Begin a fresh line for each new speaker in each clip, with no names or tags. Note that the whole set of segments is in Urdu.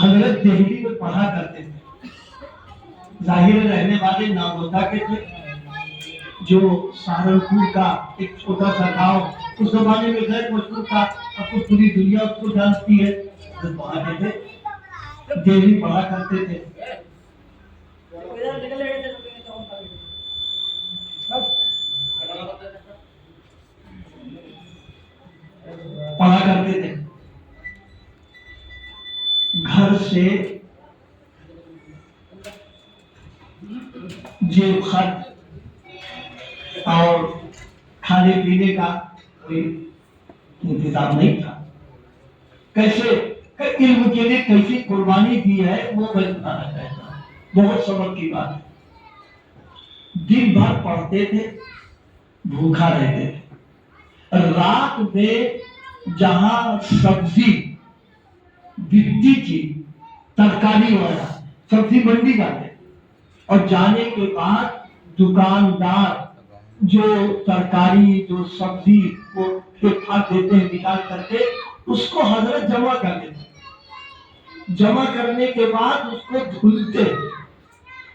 حضرت دہلی میں پڑھا کرتے تھے، ظاہر رہنے والے ناگوتا کے تھے، جو سہارنپور کا ایک چھوٹا سا گاؤں اس زمانے میں غیر مشہور تھا، اب تو پوری دنیا اس کو جانتی ہے۔ حضرت وہاں کے تھے، دہلی پڑھا کرتے تھے۔ پڑھا کرتے تھے، گھر سے جیب خرچ اور کھانے پینے کا کوئی انتظام نہیں تھا۔ کیسے علم کے لیے کیسی قربانی دی ہے وہ میں بتانا چاہتا ہوں، بہت سبق کی بات ہے۔ دن بھر پڑھتے تھے، بھوکا رہتے تھے، رات میں جہاں سبزی بکتی تھی، ترکاری والا سبزی منڈی جاتے اور جانے کے بعد دکاندار جو ترکاری جو سبزی کو دیتے ہیں نکال کر کے، اس کو حضرت جمع کر دیتے، جمع کرنے کے بعد اس کو دھلتے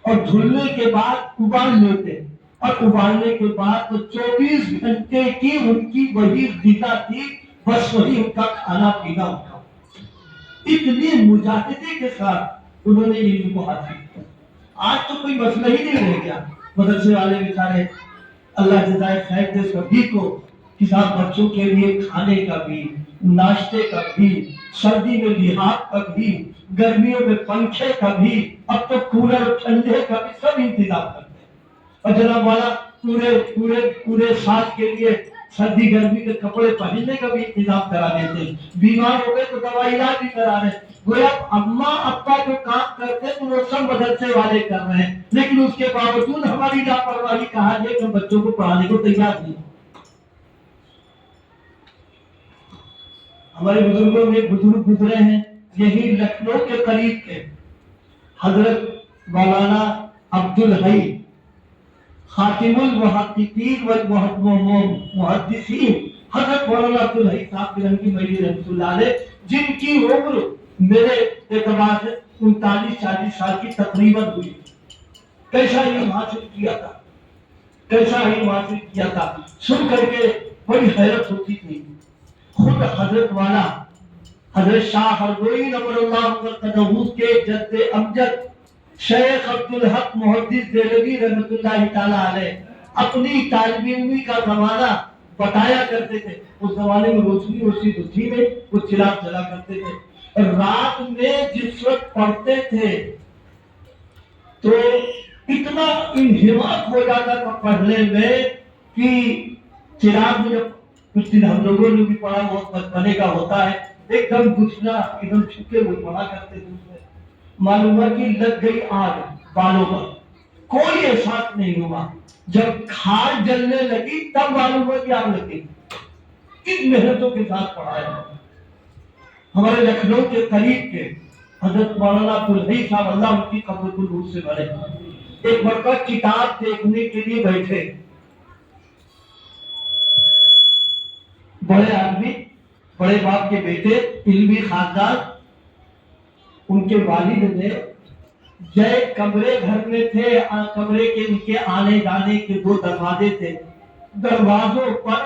اور دھلنے کے بعد ابال لیتے، اور ابالنے کے بعد 24 گھنٹے کی ان کی وہی غذا تھی، بس وہی ان کا کھانا پینا ہوتا۔ اتنی مجاہدے کے ساتھ انہوں نے علم کو حاصل کیا۔ آج تو کوئی مسئلہ ہی نہیں رہ گیا، مدرسے والے بیچارے اللہ جزائے خیر دے سبھی کو، کتاب بچوں کے لیے کھانے کا بھی، ناشتے کا بھی، سردی میں لحاف کا بھی، گرمیوں میں پنکھے کا بھی، اب تو کولر ٹھنڈے کا بھی سب انتظام کرتے ہیں۔ اور جناب والا پورے سال کے لیے سردی گرمی کے کپڑے پہننے کا بھی انتظام کرا دیتے ہیں، بیمار ہو گئے تو دوا علاج بھی کرا رہے ہیں۔ گویا اماں ابا جو کام کرتے ہیں وہ سب مدرسے والے کر رہے ہیں، لیکن اس کے باوجود ہماری لاپرواہی کہا جائے کہ ہم بچوں کو پڑھانے کو تیار نہیں۔ ہمارے بزرگوں میں بزرگ گزرے ہیں یہی لکھنؤ کے قریب کے، حضرت مولانا عبدالحی خاتم المحققین والمحدثین، حضرت مولانا عبدالحی صاحب کی رحمۃ اللہ علیہ، جن کی عمر میرے اعتبار سے 39-40 سال کی تقریباً ہوئی۔ کیسا علم حاصل کیا تھا، کیسا علم حاصل کیا تھا، سن کر کے بڑی حیرت ہوتی تھی۔ خود حضرت والا حضرت شاہ ہردوئی نور اللہ مرتضی کے جد امجد شیخ عبدالحق محدث دہلوی رحمۃ اللہ تعالی علیہ اپنی طالب علمی کا زمانہ بتایا کرتے تھے۔ اس زمانے میں روشنی تو تھی نہیں، وہ چراغ جلا کرتے تھے، رات میں جس وقت پڑھتے تھے تو اتنا انہماک ہو جاتا تھا پڑھنے میں کہ چراغ میں جب کچھ دن ہم لوگوں نے بھی پڑھا، بہت بچپنے کا ہوتا ہے، ایک دم گھسنا ایک دم چھپے ہوئے پڑھا کرتے تھے، معلوم ہوا کہ لگ گئی آگ بالوں پر، کوئی احساس نہیں ہوا۔ جب کھال جلنے لگی تب معلوم ہوا کہ آگ لگی۔ کس محنتوں کے ساتھ پڑھایا۔ ہمارے لکھنؤ کے قریب کے حضرت مولانا عبدالحی صاحب، اللہ ان کی قبر کو نور سے بھرے، ایک مرتبہ کتاب دیکھنے کے لیے بیٹھے، بڑے آدمی، بڑے باپ کے بیٹے، علمی خاندان، ان کے والد نے جے کمرے گھر میں تھے، کمرے کے ان کے آنے جانے کے 2 دروازے تھے، دروازوں پر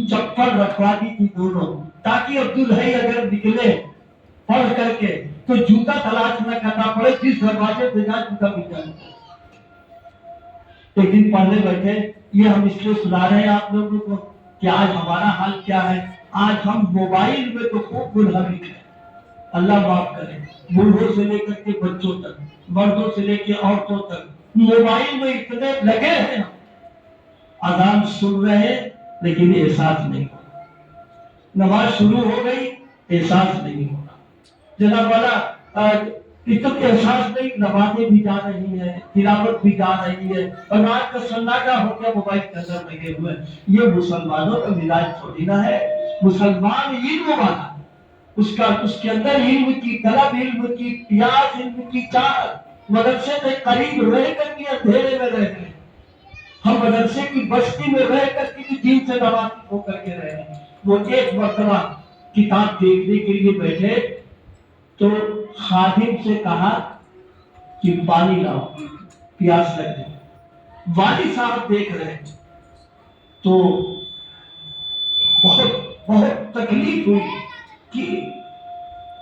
چپل رکھوا دی تھی دونوں، تاکہ عبدالحی اگر نکلے پڑھ کر کے تو جوتا تلاش نہ کرنا پڑے، جس دروازے پہ جائے جوتا مل جائے۔ ایک دن پڑھنے بیٹھے، یہ ہم اس لیے سنا رہے ہیں آپ لوگوں کو کہ آج ہمارا حال کیا ہے۔ آج ہم موبائل میں تو خوب منہمک ہیں، اللہ معاف کرے، بوڑھوں سے لے کر کے بچوں تک، مردوں سے لے کے عورتوں تک موبائل میں اتنے لگے ہیں، اذان سن رہے ہیں لیکن احساس نہیں ہو رہا، نماز شروع ہو گئی احساس نہیں ہو رہا، جناب والا اتنا احساس نہیں، نمازیں بھی جا رہی ہیں، تلاوت بھی جا رہی ہے، اور آج کا سناٹا ہو گیا، موبائل کے اندر لگے ہوئے۔ یہ مسلمانوں کا مزاج تھوڑی نہ ہے۔ مسلمان علم والا، اس کے اندر علم کی طلب، علم کی پیاس، علم کی چاہت، مدرسے کے قریب رہ کر کے اندھیرے میں رہ گئے، ہم مدرسے کی بستی میں رہ کر کے دن سے نمازی ہو کر کے رہے ہیں، وہ ایک مرتبہ کتاب دیکھنے کے لیے بیٹھے تو خادم سے کہا کہ پانی لاؤ، پیاس لگ گئی۔ والد صاحب دیکھ رہے ہیں تو بہت بہت تکلیف ہوئی کہ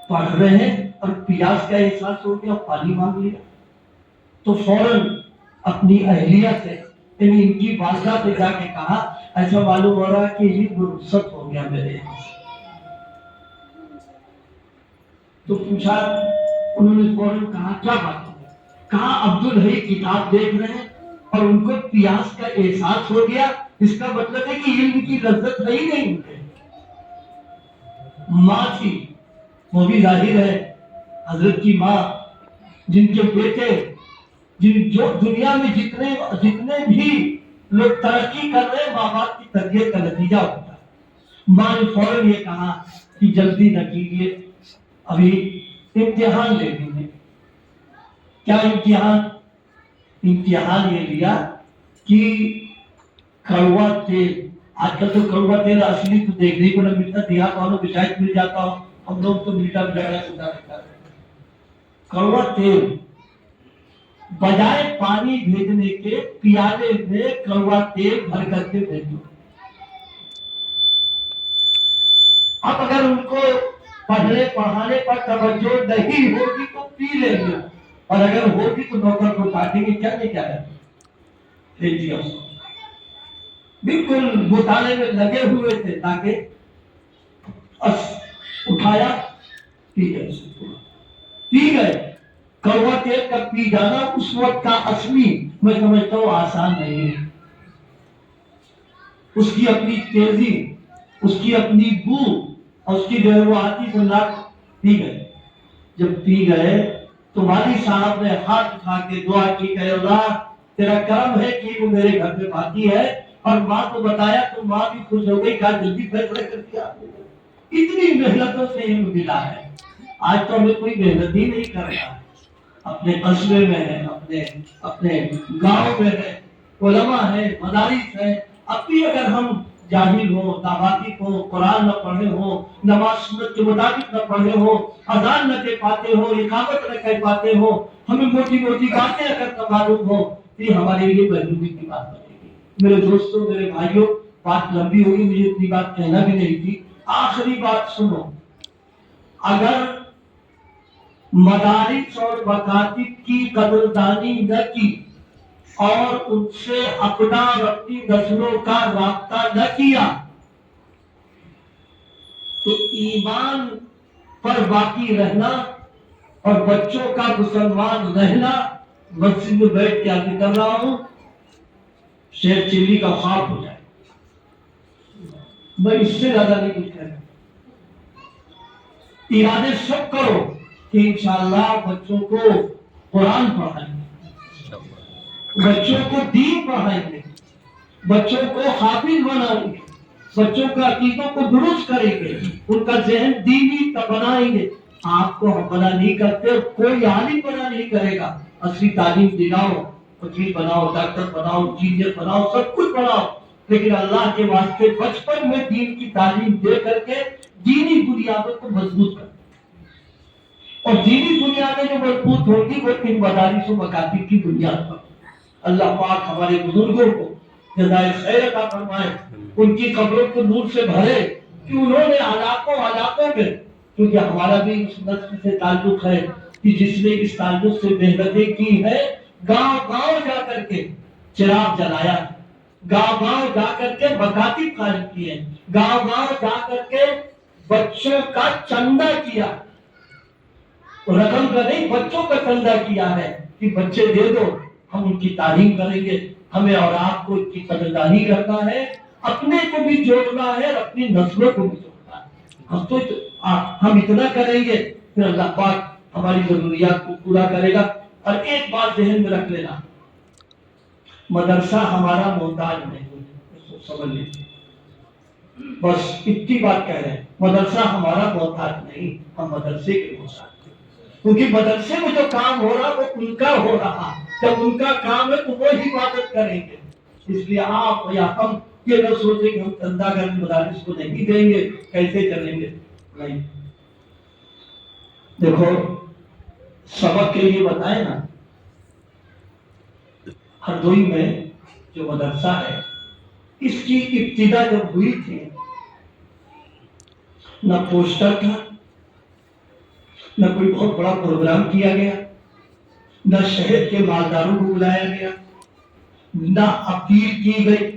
پڑھ رہے ہیں اور پیاس کا احساس ہو گیا، پانی مانگ لیا۔ تو فوراً اپنی اہلیہ سے یعنی ان کی والدہ سے جا کے کہا ایسا معلوم ہو رہا ہے کہ یہ رخصت ہو گیا میرے یہاں سے۔ تو پوچھا، انہوں نے فوراً کہا کیا بات ہے؟ کہا عبدالحی کتاب دیکھ رہے ہیں اور ان کو پیاس کا احساس ہو گیا، اس کا مطلب ہے کہ علم کی لذت ہے ہی نہیں ان کے۔ ماں تھی، وہ بھی ظاہر ہے حضرت کی ماں، جن کے بیٹے جو دنیا میں جتنے بھی لوگ ترقی کر رہے ہیں ماں باپ کی تربیت کا نتیجہ ہوتا ہے۔ ماں نے فوراً یہ کہا کہ جلدی نہ کیجیے، ابھی امتحان لے لیں گے۔ کیا امتحان؟ امتحان یہ لیا کہ کڑوا تیل، آج کل تو کڑوا تیل اصلی تو دیکھنے کو نہ ملتا، دیہات والوں کو شاید مل جاتا ہو، ہم لوگ تو میٹھا بجایا سودا رکھتا ہے۔ کڑوا تیل بجائے پانی بھیجنے کے پیالے میں کڑوا تیل بھر کر کے بھیج دو۔ اب اگر ان کو پڑھنے پڑھانے پر توجہ نہیں ہوگی تو پی لیں گے، اور اگر ہوگی تو نوکر کو کاٹیں گے۔ کیا نہیں کیا ہے، بالکل مطالعے میں لگے ہوئے تھے تاکہ اٹھایا پی گئے۔ کڑوا تیل کا پی جانا اس وقت کا اصلی میں سمجھتا ہوں آسان نہیں ہے۔ اس کی اپنی تیزی، اس کی اپنی بو اور اس کی جو ہے وہ آتی تو ناک پی گئے۔ جب پی گئے تو والد صاحب نے ہاتھ اٹھا کے دعا کی کہ اللہ تیرا کرم ہے کہ وہ میرے گھر میں باقی ہے، اور ماں کو بتایا تو ماں بھی خوش ہو گئی، کہا جلدی فیصلہ کر دیا۔ اتنی محنتوں سے ہمیں ملا ہے، آج تو ہمیں کوئی محنت ہی نہیں کر رہا ہے۔ اپنے قصبے میں ہے، اپنے گاؤں میں ہے، علماء ہے، مدارس ہے، اب بھی اگر ہم جاہل ہو، ناواقف ہو، قرآن نہ پڑھے ہو، نماز سنت کے مطابق نہ پڑھے ہو، اذان نہ کہہ پاتے ہو، اقامت نہ کہہ پاتے ہو، ہمیں موٹی موٹی باتیں اگر نہ معلوم ہو تو یہ ہمارے لیے بہلوی کی بات بنے گی۔ میرے دوستوں، میرے بھائیوں، بات لمبی ہوگی، مجھے اتنی بات کہنا بھی نہیں تھی۔ آخری بات سنو، اگر مدارس اور مکاتب کی قدردانی نہ کی اور ان سے اپنا اور اپنی نسلوں کا رابطہ نہ کیا تو ایمان پر باقی رہنا اور بچوں کا مسلمان رہنا، مسجد میں بیٹھ کے آگے کر رہا ہوں، شیر چلی کا خواب ہو جائے۔ میں اس سے زیادہ نہیں کچھ کہنا۔ ارادے سب کرو کہ انشاءاللہ بچوں کو قرآن پڑھائیں گے، بچوں کو دین پڑھائیں گے، بچوں کو حافظ بنائیں گے، بچوں کا عقیدوں کو درست کریں گے، ان کا ذہن دینی بنائیں گے۔ آپ کو ہم بنا نہیں کرتے، کوئی عالم بنا نہیں کرے گا۔ اصلی تعلیم دلاؤ، وکیل بناؤ، ڈاکٹر بناؤ، انجینئر بناؤ، سب کچھ بناؤ، لیکن اللہ کے واسطے بچپن میں دین کی تعلیم دے کر کے دینی بنیادوں کو مضبوط کریں۔ اور دینی بنیادیں جو مضبوط ہوگی وہ ان مدارس و مکاتب کی بنیاد پر۔ اللہ پاک ہمارے بزرگوں کو جزائے خیر عطا فرمائے، ان کی قبروں کو نور سے بھرے کہ انہوں نے علاقوں میں، کیونکہ ہمارا بھی اس نسل سے تعلق ہے کہ جس نے اس تعلق سے محنتیں کی ہے، گاؤں گاؤں جا کر کے چراغ جلایا، گاؤں گاؤں جا کر کے مکاتب قائم کیے، گاؤں گاؤں جا کر کے بچوں کا چندہ کیا، رقم کا نہیں، بچوں کا چندہ کیا ہے کہ بچے دے دو، ہم ان کی تعلیم کریں گے۔ ہمیں اور آپ کو ان کی قدردانی کرنا ہے، اپنے کو بھی جوڑنا ہے اور اپنی نسلوں کو بھی جوڑنا ہے۔ ہم اتنا کریں گے پھر اللہ پاک ہماری ضروریات کو پورا کرے گا۔ اور ایک بات ذہن میں رکھ لینا، مدرسہ ہمارا محتاج نہیں، سمجھ لیجیے، بس اتنی بات کہہ رہے ہیں، مدرسہ ہمارا محتاج نہیں، ہم مدرسے کے محتاج ہیں، کیونکہ مدرسے میں جو کام ہو رہا وہ ان کا ہو رہا، جب ان کا کام ہے تو وہ عبادت کریں گے۔ اس لیے آپ یا ہم یہ نہ سوچے کہ ہم چندہ کر مدارس کو نہیں دیں گے، کیسے چلیں گے، نہیں۔ دیکھو سبق کے لیے بتائے نا، ہردوئی میں جو مدرسہ ہے اس کی ابتدا جب ہوئی تھی، نہ پوسٹر تھا، نہ کوئی بہت بڑا پروگرام کیا گیا، نہ شہر کے مالداروں کو بلایا گیا، نہ اپیل کی گئی،